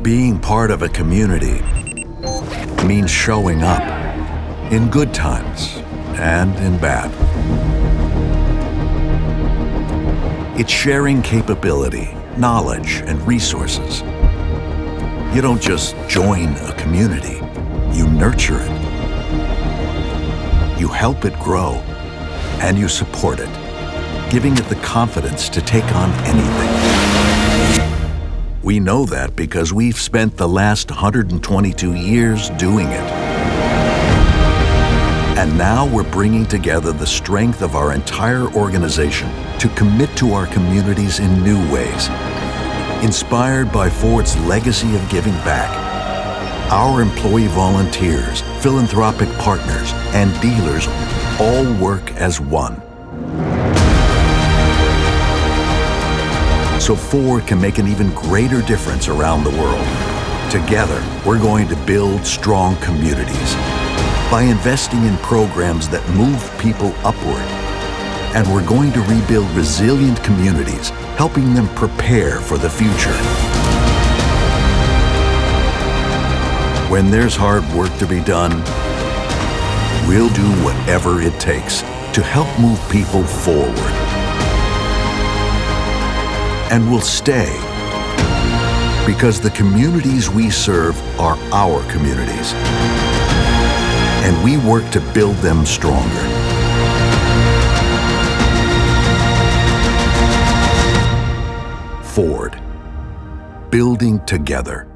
Being part of a community means showing up in good times and in bad. It's sharing capability, knowledge, and resources. You don't just join a community, you nurture it. You help it grow, and you support it, giving it the confidence to take on anything. We know that because we've spent the last 122 years doing it. And now we're bringing together the strength of our entire organization to commit to our communities in new ways. Inspired by Ford's legacy of giving back, our employee volunteers, philanthropic partners, and dealers all work as one. So Ford can make an even greater difference around the world. Together, we're going to build strong communities by investing in programs that move people upward. And we're going to rebuild resilient communities, helping them prepare for the future. When there's hard work to be done, we'll do whatever it takes to help move people forward. And we'll stay, because the communities we serve are our communities, and we work to build them stronger. Ford, building together.